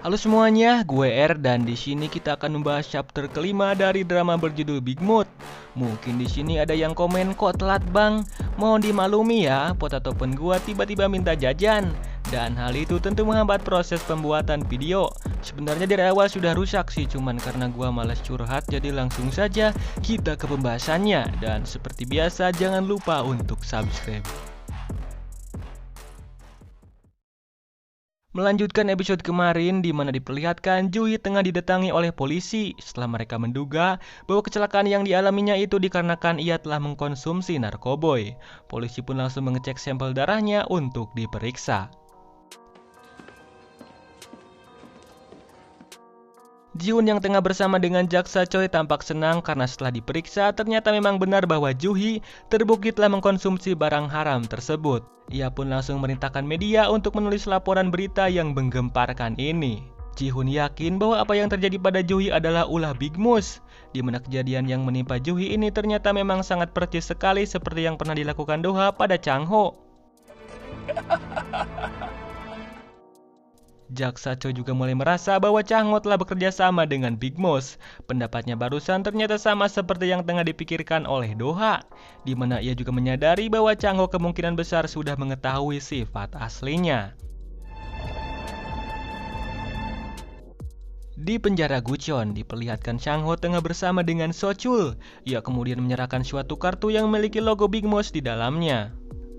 Halo semuanya, gue R dan di sini kita akan membahas chapter kelima dari drama berjudul Big Mood. Mungkin di sini ada yang komen, kok telat bang? Mohon dimaklumi ya, pot ataupun gue tiba-tiba minta jajan. Dan hal itu tentu menghambat proses pembuatan video. Sebenarnya dari awal sudah rusak sih, cuman karena gue malas curhat jadi langsung saja kita ke pembahasannya. Dan seperti biasa jangan lupa untuk subscribe. Melanjutkan episode kemarin di mana diperlihatkan Juhi tengah didatangi oleh polisi setelah mereka menduga bahwa kecelakaan yang dialaminya itu dikarenakan ia telah mengkonsumsi narkoboy. Polisi pun langsung mengecek sampel darahnya untuk diperiksa. Jiun yang tengah bersama dengan jaksa Choi tampak senang karena setelah diperiksa ternyata memang benar bahwa Juhi terbukti telah mengkonsumsi barang haram tersebut. Ia pun langsung merintahkan media untuk menulis laporan berita yang menggemparkan ini. Ji-hoon yakin bahwa apa yang terjadi pada Juhi adalah ulah Big Moose, di mana kejadian yang menimpa Juhi ini ternyata memang sangat persis sekali seperti yang pernah dilakukan Do-ha pada Chang-ho. Jaksa Choi juga mulai merasa bahwa Chang-ho telah bekerja sama dengan Big Moose. Pendapatnya barusan ternyata sama seperti yang tengah dipikirkan oleh Do-ha, di mana ia juga menyadari bahwa Chang-ho kemungkinan besar sudah mengetahui sifat aslinya. Di penjara Gucheon, diperlihatkan Chang-ho tengah bersama dengan So-chul. Ia kemudian menyerahkan suatu kartu yang memiliki logo Big Moose di dalamnya.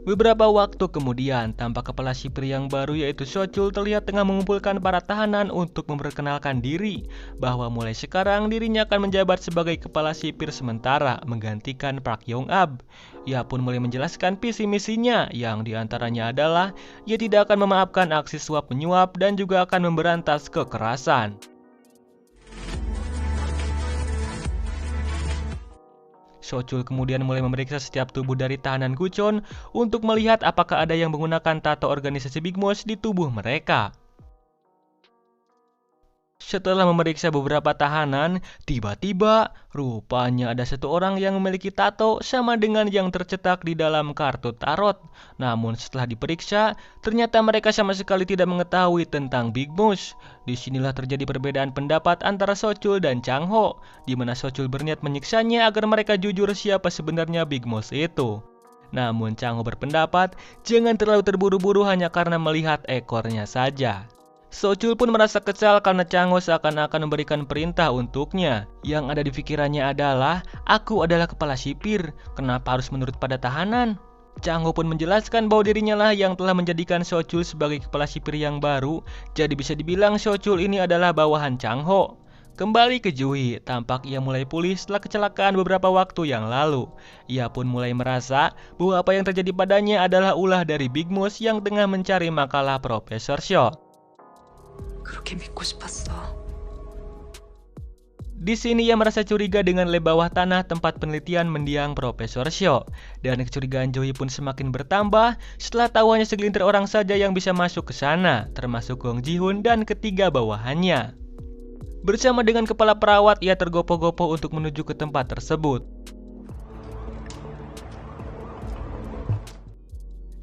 Beberapa waktu kemudian, tampak kepala sipir yang baru yaitu So-chul terlihat tengah mengumpulkan para tahanan untuk memperkenalkan diri bahwa mulai sekarang dirinya akan menjabat sebagai kepala sipir sementara menggantikan Park Yong-ab. Ia pun mulai menjelaskan visi misinya yang diantaranya adalah ia tidak akan memaafkan aksi suap menyuap dan juga akan memberantas kekerasan. So-chul kemudian mulai memeriksa setiap tubuh dari tahanan Gucheon untuk melihat apakah ada yang menggunakan tato organisasi Big Moose di tubuh mereka. Setelah memeriksa beberapa tahanan, tiba-tiba rupanya ada satu orang yang memiliki tato sama dengan yang tercetak di dalam kartu tarot. Namun setelah diperiksa, ternyata mereka sama sekali tidak mengetahui tentang Big Moose. Disinilah terjadi perbedaan pendapat antara So-chul dan Chang-ho, di mana So-chul berniat menyiksanya agar mereka jujur siapa sebenarnya Big Moose itu. Namun Chang-ho berpendapat jangan terlalu terburu-buru hanya karena melihat ekornya saja. So-chul pun merasa kesal karena Chang-ho seakan-akan memberikan perintah untuknya. Yang ada di pikirannya adalah, aku adalah kepala sipir, kenapa harus menurut pada tahanan? Chang-ho pun menjelaskan bahwa dirinya lah yang telah menjadikan So-chul sebagai kepala sipir yang baru, jadi bisa dibilang So-chul ini adalah bawahan Chang-ho. Kembali ke Juhi, tampak ia mulai pulih setelah kecelakaan beberapa waktu yang lalu. Ia pun mulai merasa bahwa apa yang terjadi padanya adalah ulah dari Big Moose yang tengah mencari makalah Profesor Shaw. Di sini ia merasa curiga dengan lab bawah tanah tempat penelitian mendiang Profesor Shaw. Dan kecurigaan Juhi pun semakin bertambah setelah tahu hanya segelintir orang saja yang bisa masuk ke sana, termasuk Gong Ji-hoon dan ketiga bawahannya. Bersama dengan kepala perawat, ia tergopoh-gopoh untuk menuju ke tempat tersebut.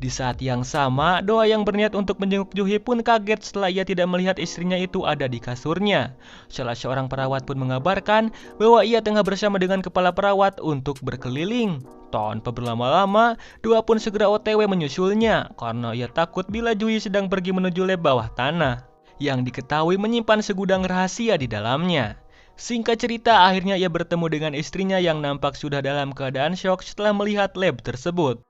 Di saat yang sama, Do-ha yang berniat untuk menjenguk Juhi pun kaget setelah ia tidak melihat istrinya itu ada di kasurnya. Salah seorang perawat pun mengabarkan bahwa ia tengah bersama dengan kepala perawat untuk berkeliling. Tanpa berlama-lama, Do-ha pun segera OTW menyusulnya karena ia takut bila Juhi sedang pergi menuju lab bawah tanah yang diketahui menyimpan segudang rahasia di dalamnya. Singkat cerita, akhirnya ia bertemu dengan istrinya yang nampak sudah dalam keadaan syok setelah melihat lab tersebut.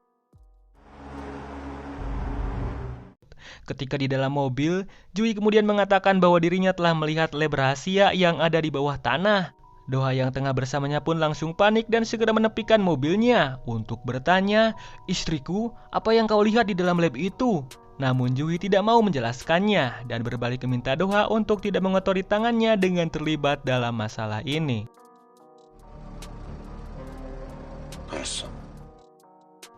Ketika di dalam mobil, Juhi kemudian mengatakan bahwa dirinya telah melihat lab rahasia yang ada di bawah tanah. Do-ha yang tengah bersamanya pun langsung panik dan segera menepikan mobilnya untuk bertanya, "Istriku, apa yang kau lihat di dalam lab itu?" Namun Juhi tidak mau menjelaskannya dan berbalik meminta Do-ha untuk tidak mengotori tangannya dengan terlibat dalam masalah ini.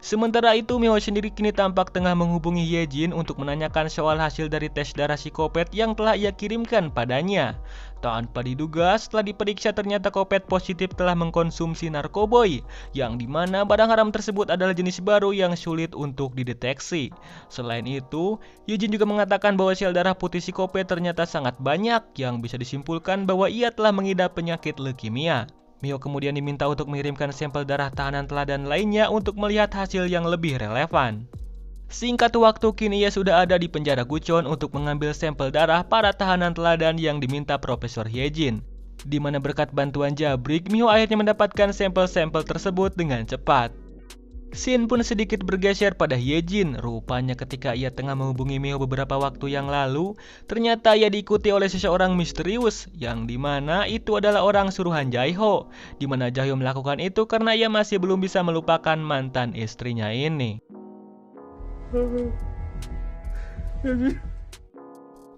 Sementara itu, Miho sendiri kini tampak tengah menghubungi Yejin untuk menanyakan soal hasil dari tes darah psikopat yang telah ia kirimkan padanya. Tanpa diduga, setelah diperiksa ternyata Kopet positif telah mengkonsumsi narkoboy, yang dimana barang haram tersebut adalah jenis baru yang sulit untuk dideteksi. Selain itu, Yejin juga mengatakan bahwa sel darah putih psikopat ternyata sangat banyak, yang bisa disimpulkan bahwa ia telah mengidap penyakit leukemia. Miho kemudian diminta untuk mengirimkan sampel darah tahanan teladan lainnya untuk melihat hasil yang lebih relevan. Singkat waktu, kini ia sudah ada di penjara Guchon untuk mengambil sampel darah para tahanan teladan yang diminta Profesor Hyejin. Di mana berkat bantuan Jabrik, Miho akhirnya mendapatkan sampel-sampel tersebut dengan cepat. Scene pun sedikit bergeser pada Hyejin. Rupanya ketika ia tengah menghubungi Miho beberapa waktu yang lalu, ternyata ia diikuti oleh seseorang misterius, yang dimana itu adalah orang suruhan Jaeho. Dimana Jaeho melakukan itu karena ia masih belum bisa melupakan mantan istrinya ini.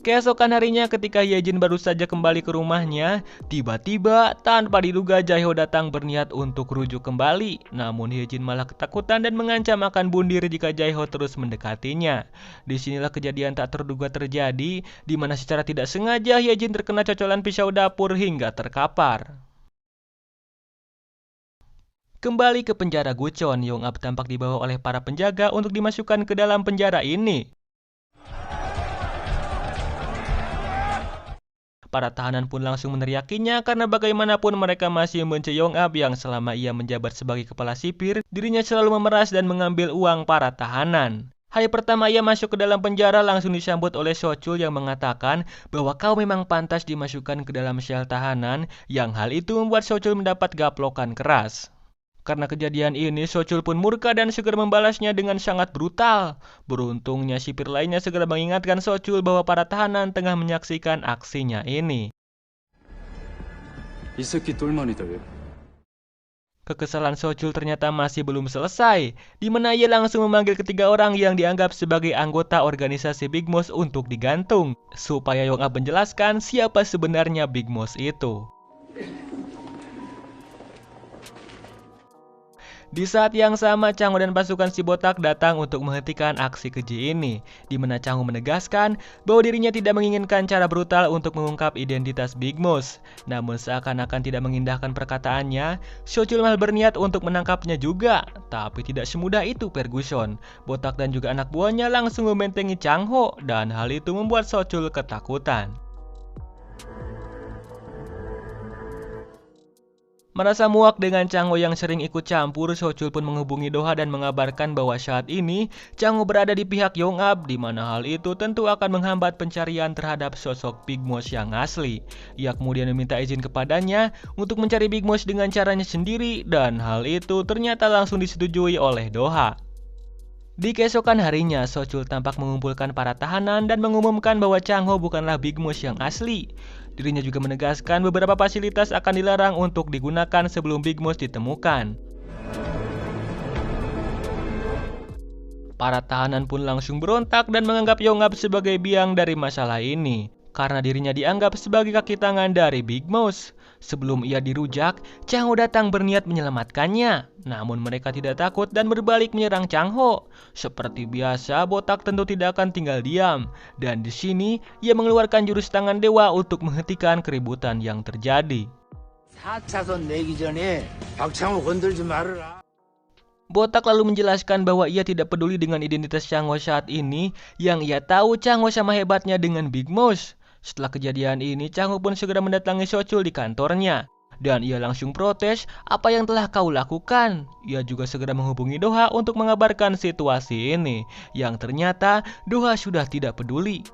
Keesokan harinya ketika Hyejin baru saja kembali ke rumahnya, tiba-tiba tanpa diduga Jaeho datang berniat untuk rujuk kembali. Namun Hyejin malah ketakutan dan mengancam akan bunuh jika Jaeho terus mendekatinya. Disinilah kejadian tak terduga terjadi, di mana secara tidak sengaja Hyejin terkena cocolan pisau dapur hingga terkapar. Kembali ke penjara Guchon, Yong-ab tampak dibawa oleh para penjaga untuk dimasukkan ke dalam penjara ini. Para tahanan pun langsung meneriakinya karena bagaimanapun mereka masih membenci Yong-ab yang selama ia menjabat sebagai kepala sipir, dirinya selalu memeras dan mengambil uang para tahanan. Hari pertama ia masuk ke dalam penjara langsung disambut oleh Sochul yang mengatakan bahwa kau memang pantas dimasukkan ke dalam sel tahanan, yang hal itu membuat Sochul mendapat gaplokan keras. Karena kejadian ini, Sochul pun murka dan segera membalasnya dengan sangat brutal. Beruntungnya sipir lainnya segera mengingatkan Sochul bahwa para tahanan tengah menyaksikan aksinya ini. Kekesalan Sochul ternyata masih belum selesai, di mana ia langsung memanggil ketiga orang yang dianggap sebagai anggota organisasi Big Mouse untuk digantung, supaya Yong-ab menjelaskan siapa sebenarnya Big Mouse itu. Di saat yang sama, Changho dan pasukan si botak datang untuk menghentikan aksi keji ini, di mana Changho menegaskan bahwa dirinya tidak menginginkan cara brutal untuk mengungkap identitas Big Mouse. Namun seakan-akan tidak mengindahkan perkataannya, Sochul malah berniat untuk menangkapnya juga. Tapi tidak semudah itu Ferguson. Botak dan juga anak buahnya langsung membentengi Changho, dan hal itu membuat Sochul ketakutan. Merasa muak dengan Changho yang sering ikut campur, Sochul pun menghubungi Doha dan mengabarkan bahwa saat ini Changho berada di pihak Yong-ab, di mana hal itu tentu akan menghambat pencarian terhadap sosok Big Mouse yang asli. Ia kemudian meminta izin kepadanya untuk mencari Big Mouse dengan caranya sendiri, dan hal itu ternyata langsung disetujui oleh Doha. Di keesokan harinya, Sochul tampak mengumpulkan para tahanan dan mengumumkan bahwa Changho bukanlah Big Mouse yang asli. Dirinya juga menegaskan beberapa fasilitas akan dilarang untuk digunakan sebelum Big Mouse ditemukan. Para tahanan pun langsung berontak dan menganggap Yong-ab sebagai biang dari masalah ini, karena dirinya dianggap sebagai kaki tangan dari Big Mouse. Sebelum ia dirujak, Changho datang berniat menyelamatkannya. Namun mereka tidak takut dan berbalik menyerang Changho. Seperti biasa, botak tentu tidak akan tinggal diam. Dan di sini, ia mengeluarkan jurus tangan dewa untuk menghentikan keributan yang terjadi. Botak lalu menjelaskan bahwa ia tidak peduli dengan identitas Changho saat ini. Yang ia tahu Changho sama hebatnya dengan Big Mouse. Setelah kejadian ini, Changho pun segera mendatangi Sochul di kantornya. Dan ia langsung protes, apa yang telah kau lakukan? Ia juga segera menghubungi Doha untuk mengabarkan situasi ini. Yang ternyata, Doha sudah tidak peduli.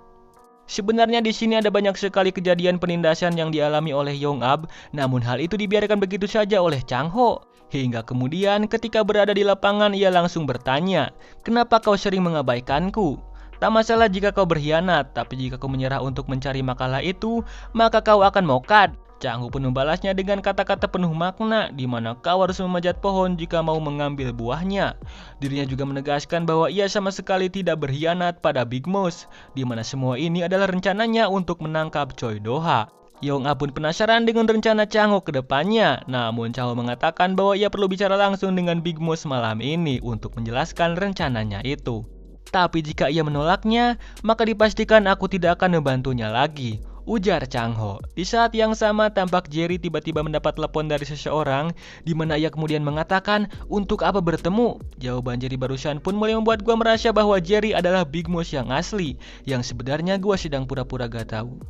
Sebenarnya di sini ada banyak sekali kejadian penindasan yang dialami oleh Yong-ab, namun hal itu dibiarkan begitu saja oleh Changho. Hingga kemudian ketika berada di lapangan ia langsung bertanya, kenapa kau sering mengabaikanku? Tak masalah jika kau berkhianat, tapi jika kau menyerah untuk mencari makalah itu, maka kau akan mokat. Changho pun membalasnya dengan kata-kata penuh makna, di mana kau harus memanjat pohon jika mau mengambil buahnya. Dirinya juga menegaskan bahwa ia sama sekali tidak berkhianat pada Big Mouse, di mana semua ini adalah rencananya untuk menangkap Choi Doha. Yong-a pun penasaran dengan rencana Chang-ho ke depannya. Namun Chang-ho mengatakan bahwa ia perlu bicara langsung dengan Big Moose malam ini untuk menjelaskan rencananya itu. Tapi jika ia menolaknya, maka dipastikan aku tidak akan membantunya lagi, ujar Chang-ho. Di saat yang sama tampak Jerry tiba-tiba mendapat telepon dari seseorang, di mana ia kemudian mengatakan, "Untuk apa bertemu?" Jawaban Jerry barusan pun mulai membuat gua merasa bahwa Jerry adalah Big Moose yang asli, yang sebenarnya gua sedang pura-pura gak tahu.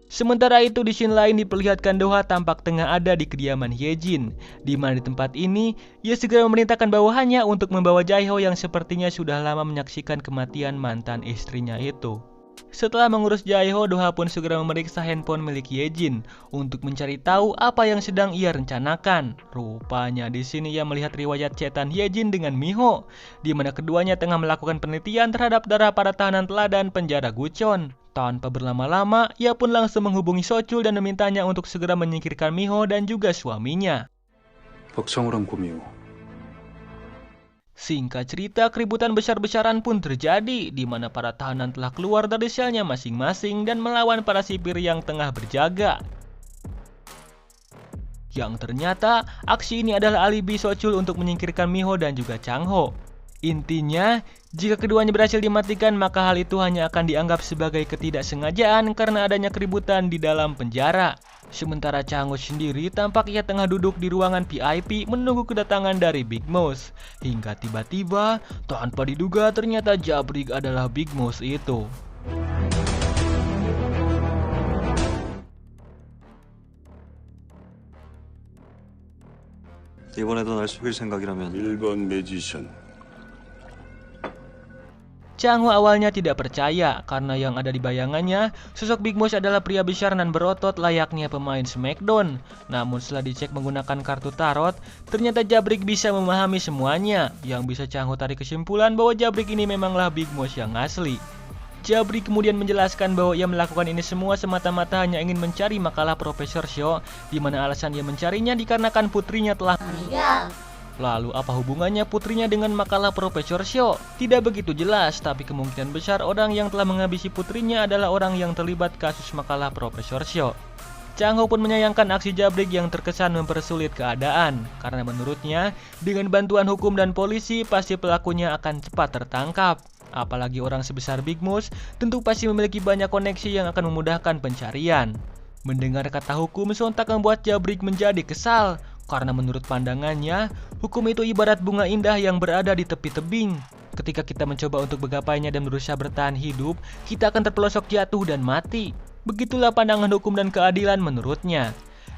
Sementara itu di scene lain diperlihatkan Do-ha tampak tengah ada di kediaman Hyejin, di mana di tempat ini ia segera memerintahkan bawahannya untuk membawa Jae-ho yang sepertinya sudah lama menyaksikan kematian mantan istrinya itu. Setelah mengurus Jae-ho, Do-ha pun segera memeriksa handphone milik Hyejin untuk mencari tahu apa yang sedang ia rencanakan. Rupanya di sini ia melihat riwayat chatan Hyejin dengan Miho, di mana keduanya tengah melakukan penelitian terhadap darah para tahanan teladan penjara Guchon. Tanpa berlama-lama, ia pun langsung menghubungi Sochul dan memintanya untuk segera menyingkirkan Miho dan juga suaminya. Singkat cerita, keributan besar-besaran pun terjadi, di mana para tahanan telah keluar dari selnya masing-masing dan melawan para sipir yang tengah berjaga. Yang ternyata, aksi ini adalah alibi Sochul untuk menyingkirkan Miho dan juga Chang-ho. Intinya, jika keduanya berhasil dimatikan, maka hal itu hanya akan dianggap sebagai ketidaksengajaan karena adanya keributan di dalam penjara. Sementara Chang-ho sendiri tampak ia tengah duduk di ruangan VIP menunggu kedatangan dari Big Moose. Hingga tiba-tiba, tanpa diduga ternyata Jabrik adalah Big Moose itu. 이번에도 날 속일 생각이라면 1번 매지션. Chang-ho awalnya tidak percaya karena yang ada di bayangannya, sosok Big Moose adalah pria besar dan berotot layaknya pemain Smackdown. Namun setelah dicek menggunakan kartu tarot, ternyata Jabrik bisa memahami semuanya. Yang bisa Chang-ho tarik kesimpulan bahwa Jabrik ini memanglah Big Moose yang asli. Jabrik kemudian menjelaskan bahwa ia melakukan ini semua semata-mata hanya ingin mencari makalah Profesor Sho, di mana alasan ia mencarinya dikarenakan putrinya telah meninggal. Lalu apa hubungannya putrinya dengan makalah Profesor Sho? Tidak begitu jelas, tapi kemungkinan besar orang yang telah menghabisi putrinya adalah orang yang terlibat kasus makalah Profesor Sho. Chang-ho pun menyayangkan aksi Jabrik yang terkesan mempersulit keadaan, karena menurutnya dengan bantuan hukum dan polisi pasti pelakunya akan cepat tertangkap. Apalagi orang sebesar Big Moose tentu pasti memiliki banyak koneksi yang akan memudahkan pencarian. Mendengar kata hukum sontak membuat Jabrik menjadi kesal, karena menurut pandangannya, hukum itu ibarat bunga indah yang berada di tepi tebing. Ketika kita mencoba untuk menggapainya dan berusaha bertahan hidup, kita akan terpelosok jatuh dan mati. Begitulah pandangan hukum dan keadilan menurutnya.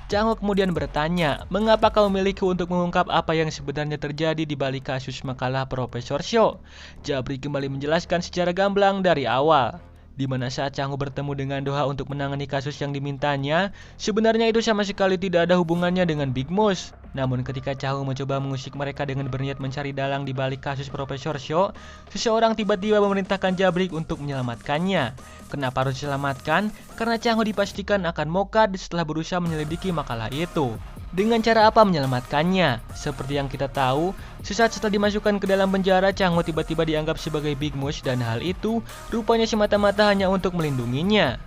Chang-ho kemudian bertanya, mengapa kau memilihku untuk mengungkap apa yang sebenarnya terjadi di balik kasus makalah Profesor Sho? Jabrik kembali menjelaskan secara gamblang dari awal, di mana saat Chang-ho bertemu dengan Do-ha untuk menangani kasus yang dimintanya, sebenarnya itu sama sekali tidak ada hubungannya dengan Big Moose. Namun ketika Chang-ho mencoba mengusik mereka dengan berniat mencari dalang di balik kasus Profesor Sho, seseorang tiba-tiba memerintahkan Jabrik untuk menyelamatkannya. Kenapa harus diselamatkan? Karena Chang-ho dipastikan akan mokad setelah berusaha menyelidiki makalah itu. Dengan cara apa menyelamatkannya? Seperti yang kita tahu, sesaat setelah dimasukkan ke dalam penjara, Chang-ho tiba-tiba dianggap sebagai Big Moose dan hal itu rupanya semata-mata hanya untuk melindunginya.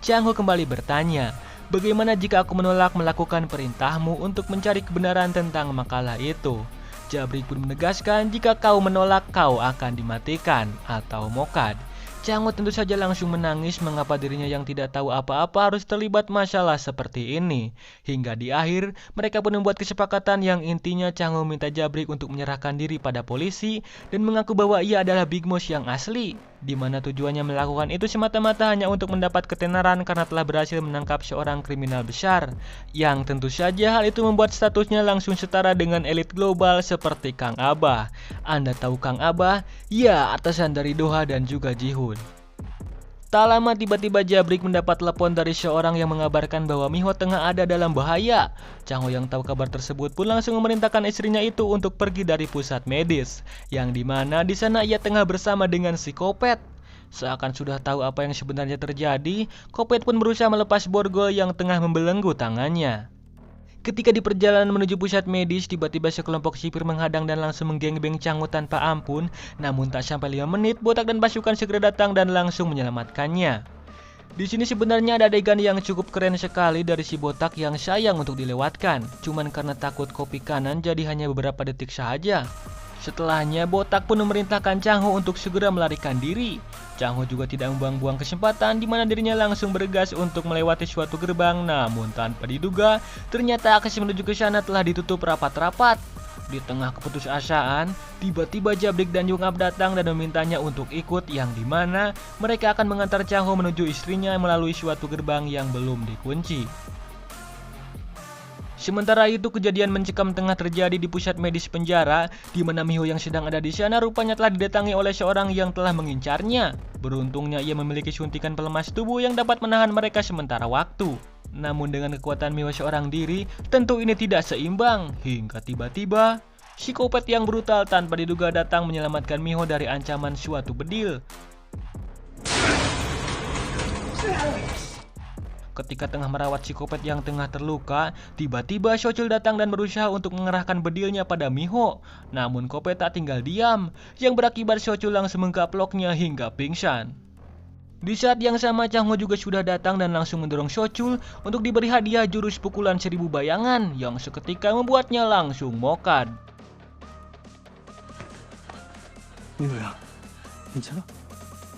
Chang-ho kembali bertanya, bagaimana jika aku menolak melakukan perintahmu untuk mencari kebenaran tentang makalah itu? Jabrik pun menegaskan jika kau menolak kau akan dimatikan atau mokad. Chang-ho tentu saja langsung menangis mengapa dirinya yang tidak tahu apa-apa harus terlibat masalah seperti ini. Hingga di akhir, mereka pun membuat kesepakatan yang intinya Chang-ho minta Jabrik untuk menyerahkan diri pada polisi dan mengaku bahwa ia adalah Big Moose yang asli, di mana tujuannya melakukan itu semata-mata hanya untuk mendapat ketenaran karena telah berhasil menangkap seorang kriminal besar, yang tentu saja hal itu membuat statusnya langsung setara dengan elit global seperti Kang Abah. Anda tahu Kang Abah? Ya, atasan dari Do-ha dan juga Ji-hoon. Tak lama tiba-tiba Jabrik mendapat telepon dari seorang yang mengabarkan bahwa Miho tengah ada dalam bahaya. Chang-ho yang tahu kabar tersebut pun langsung memerintahkan istrinya itu untuk pergi dari pusat medis, yang dimana di sana ia tengah bersama dengan si Kopet. Seakan sudah tahu apa yang sebenarnya terjadi, Kopet pun berusaha melepas borgol yang tengah membelenggu tangannya. Ketika di perjalanan menuju pusat medis, tiba-tiba sekelompok sipir menghadang dan langsung menggengbeng Chang-ho tanpa ampun. Namun tak sampai 5 menit, botak dan pasukan segera datang dan langsung menyelamatkannya. Di sini sebenarnya ada adegan yang cukup keren sekali dari si botak yang sayang untuk dilewatkan. Cuman karena takut kopi kanan jadi hanya beberapa detik saja. Setelahnya botak pun memerintahkan Chang Ho untuk segera melarikan diri. Chang Ho juga tidak membuang-buang kesempatan di mana dirinya langsung bergegas untuk melewati suatu gerbang. Namun tanpa diduga, ternyata akses menuju ke sana telah ditutup rapat-rapat. Di tengah keputusasaan, tiba-tiba Jabrik dan Yongab datang dan memintanya untuk ikut, yang dimana mereka akan mengantar Chang Ho menuju istrinya melalui suatu gerbang yang belum dikunci. Sementara itu, kejadian mencekam tengah terjadi di pusat medis penjara, di mana Miho yang sedang ada di sana rupanya telah didatangi oleh seorang yang telah mengincarnya. Beruntungnya ia memiliki suntikan pelemas tubuh yang dapat menahan mereka sementara waktu. Namun dengan kekuatan Miho seorang diri, tentu ini tidak seimbang. Hingga tiba-tiba, psikopat yang brutal tanpa diduga datang menyelamatkan Miho dari ancaman suatu bedil. Ketika tengah merawat psikopat yang tengah terluka, tiba-tiba Shochul datang dan berusaha untuk mengerahkan bedilnya pada Miho. Namun Kopet tak tinggal diam, yang berakibat Shochul langsung menggaploknya hingga pingsan. Di saat yang sama, Chang Ho juga sudah datang dan langsung mendorong Shochul untuk diberi hadiah jurus pukulan 1000 bayangan, yang seketika membuatnya langsung mokad. 미호야, 괜찮아?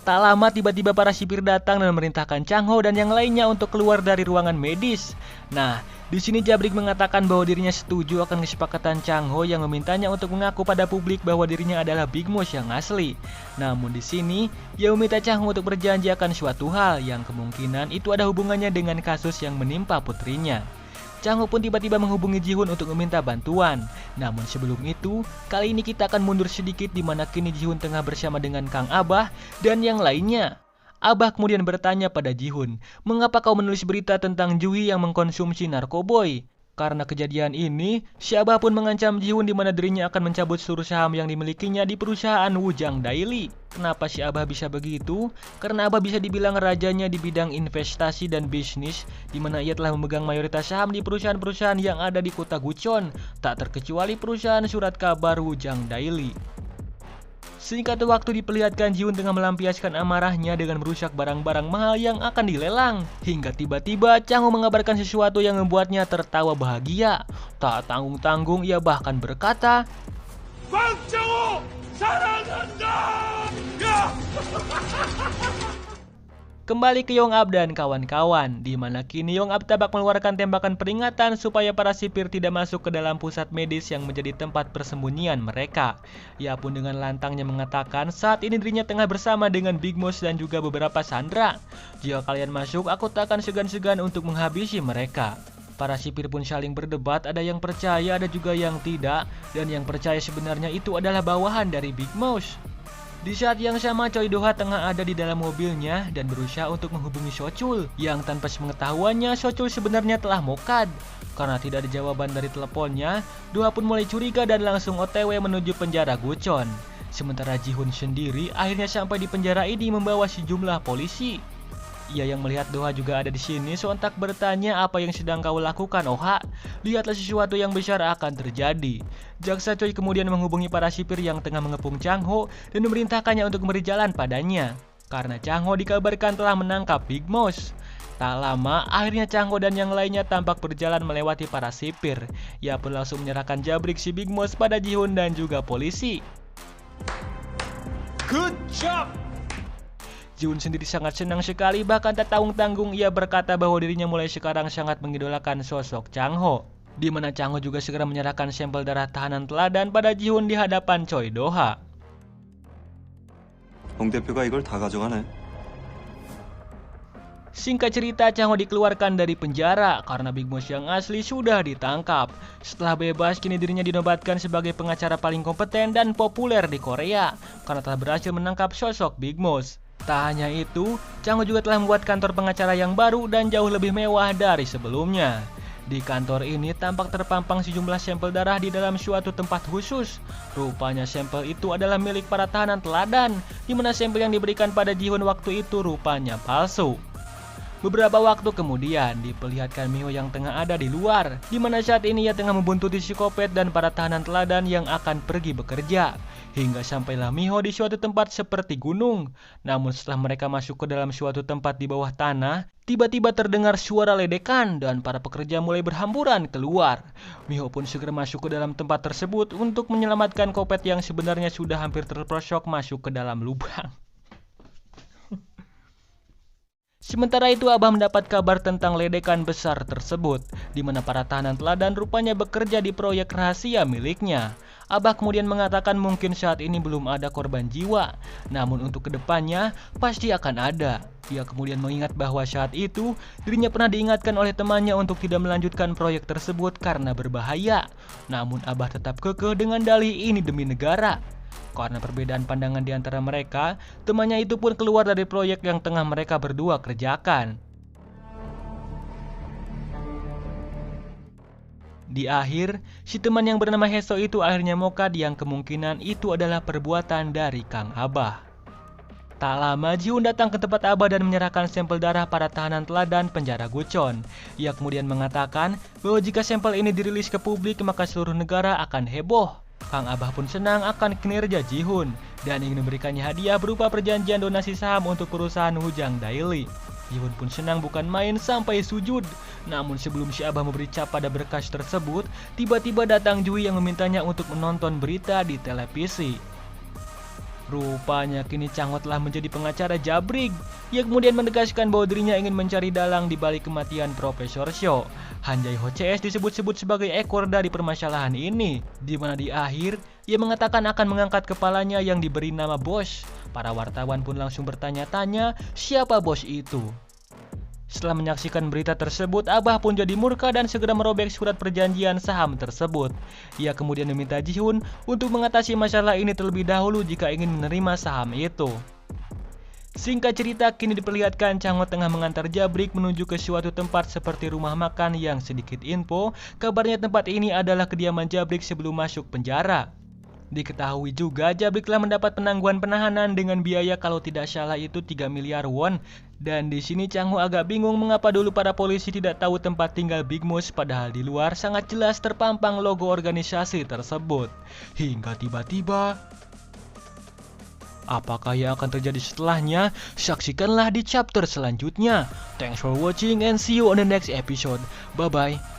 Tak lama tiba-tiba para sipir datang dan memerintahkan Chang Ho dan yang lainnya untuk keluar dari ruangan medis. Nah, di sini Jabrik mengatakan bahwa dirinya setuju akan kesepakatan Chang Ho yang memintanya untuk mengaku pada publik bahwa dirinya adalah Big Mouse yang asli. Namun di sini, ia meminta Chang Ho untuk berjanji akan suatu hal yang kemungkinan itu ada hubungannya dengan kasus yang menimpa putrinya. Chang Ho pun tiba-tiba menghubungi Ji-hoon untuk meminta bantuan. Namun sebelum itu, kali ini kita akan mundur sedikit di mana kini Ji-hoon tengah bersama dengan Kang Abah dan yang lainnya. Abah kemudian bertanya pada Ji-hoon, "Mengapa kau menulis berita tentang Juhi yang mengkonsumsi narkoboy?" Karena kejadian ini, si Abah pun mengancam Ji-hoon di mana dirinya akan mencabut seluruh saham yang dimilikinya di perusahaan Wujang Daily. Kenapa si Abah bisa begitu? Karena Abah bisa dibilang rajanya di bidang investasi dan bisnis, di mana ia telah memegang mayoritas saham di perusahaan-perusahaan yang ada di kota Gucheon, tak terkecuali perusahaan surat kabar Wujang Daily. Singkat waktu diperlihatkan Ji-hoon tengah melampiaskan amarahnya dengan merusak barang-barang mahal yang akan dilelang. Hingga tiba-tiba Chang Ho mengabarkan sesuatu yang membuatnya tertawa bahagia. Tak tanggung-tanggung ia bahkan berkata, "Bang Chang Ho, sarananda!" Kembali ke Yongab dan kawan-kawan, di mana kini Yongab tabak mengeluarkan tembakan peringatan supaya para sipir tidak masuk ke dalam pusat medis yang menjadi tempat persembunyian mereka. Ia pun dengan lantangnya mengatakan saat ini dirinya tengah bersama dengan Big Mouse dan juga beberapa sandera. Jika kalian masuk, aku tak akan segan-segan untuk menghabisi mereka. Para sipir pun saling berdebat, ada yang percaya, ada juga yang tidak, dan yang percaya sebenarnya itu adalah bawahan dari Big Mouse. Di saat yang sama, Choi Do-ha tengah ada di dalam mobilnya dan berusaha untuk menghubungi Shochul, yang tanpa sepengetahuannya Shochul sebenarnya telah mokad. Karena tidak ada jawaban dari teleponnya, Do-ha pun mulai curiga dan langsung OTW menuju penjara Gucheon. Sementara Ji-hoon sendiri akhirnya sampai di penjara ini membawa sejumlah polisi. Ia yang melihat Do-ha juga ada di sini sontak bertanya, "Apa yang sedang kau lakukan, Oh-ha? Lihatlah sesuatu yang besar akan terjadi." Jaksa Choi kemudian menghubungi para sipir yang tengah mengepung Chang Ho dan memerintahkannya untuk memberi jalan padanya. Karena Chang Ho dikabarkan telah menangkap Big Mouse. Tak lama, akhirnya Chang Ho dan yang lainnya tampak berjalan melewati para sipir. Ia pun langsung menyerahkan Jabrik si Big Mouse pada Ji-hoon dan juga polisi. Good job! Ji-hoon sendiri sangat senang sekali, bahkan tak tanggung-tanggung ia berkata bahwa dirinya mulai sekarang sangat mengidolakan sosok Chang Ho. Di mana Chang Ho juga segera menyerahkan sampel darah tahanan teladan pada Ji-hoon di hadapan Choi Do-ha. 홍 대표가 이걸 다 가져가네. Singkat cerita, Chang Ho dikeluarkan dari penjara karena Big Mouse yang asli sudah ditangkap. Setelah bebas, kini dirinya dinobatkan sebagai pengacara paling kompeten dan populer di Korea karena telah berhasil menangkap sosok Big Mouse. Tak hanya itu, Chang Ho juga telah membuat kantor pengacara yang baru dan jauh lebih mewah dari sebelumnya. Di kantor ini tampak terpampang sejumlah sampel darah di dalam suatu tempat khusus. Rupanya sampel itu adalah milik para tahanan teladan, di mana sampel yang diberikan pada Ji-hoon waktu itu rupanya palsu. Beberapa waktu kemudian diperlihatkan Miho yang tengah ada di luar, di mana saat ini ia tengah membuntuti psikopat dan para tahanan teladan yang akan pergi bekerja. Hingga sampailah Miho di suatu tempat seperti gunung. Namun setelah mereka masuk ke dalam suatu tempat di bawah tanah, tiba-tiba terdengar suara ledekan dan para pekerja mulai berhamburan keluar. Miho pun segera masuk ke dalam tempat tersebut untuk menyelamatkan kopet yang sebenarnya sudah hampir terperosok masuk ke dalam lubang. Sementara itu Abah mendapat kabar tentang ledekan besar tersebut, di mana para tahanan teladan rupanya bekerja di proyek rahasia miliknya. Abah kemudian mengatakan mungkin saat ini belum ada korban jiwa, namun untuk kedepannya pasti akan ada. Ia kemudian mengingat bahwa saat itu dirinya pernah diingatkan oleh temannya untuk tidak melanjutkan proyek tersebut karena berbahaya. Namun Abah tetap kekeh dengan dalih ini demi negara. Karena perbedaan pandangan di antara mereka, temannya itu pun keluar dari proyek yang tengah mereka berdua kerjakan. Di akhir, si teman yang bernama Heso itu akhirnya mokad yang kemungkinan itu adalah perbuatan dari Kang Abah. Tak lama Ji-Hoon datang ke tempat Abah dan menyerahkan sampel darah para tahanan teladan penjara Guchon. Ia kemudian mengatakan bahwa jika sampel ini dirilis ke publik maka seluruh negara akan heboh. Kang Abah pun senang akan kinerja Ji-Hoon dan ingin memberikannya hadiah berupa perjanjian donasi saham untuk perusahaan Hujang Daily. Ji-Hoon pun senang bukan main sampai sujud. Namun sebelum si Abah memberi cap pada berkas tersebut, tiba-tiba datang Jui yang memintanya untuk menonton berita di televisi. Rupanya kini Changho telah menjadi pengacara Jabrig. Ia kemudian menegaskan bahwa dirinya ingin mencari dalang di balik kematian Profesor Sho. Han Jae-ho CS disebut-sebut sebagai ekor dari permasalahan ini, di mana di akhir ia mengatakan akan mengangkat kepalanya yang diberi nama Bos. Para wartawan pun langsung bertanya-tanya siapa bos itu. Setelah menyaksikan berita tersebut, Abah pun jadi murka dan segera merobek surat perjanjian saham tersebut. Ia kemudian meminta Ji-Hoon untuk mengatasi masalah ini terlebih dahulu jika ingin menerima saham itu. Singkat cerita, kini diperlihatkan Changho tengah mengantar Jabrik menuju ke suatu tempat seperti rumah makan yang sedikit info, kabarnya tempat ini adalah kediaman Jabrik sebelum masuk penjara. Diketahui juga Jabrik telah mendapat penangguhan penahanan dengan biaya kalau tidak salah itu 3 miliar won. Dan di sini Changho agak bingung mengapa dulu para polisi tidak tahu tempat tinggal Big Moose padahal di luar sangat jelas terpampang logo organisasi tersebut. Hingga tiba-tiba, apakah yang akan terjadi setelahnya? Saksikanlah di chapter selanjutnya. Thanks for watching and see you on the next episode. Bye bye.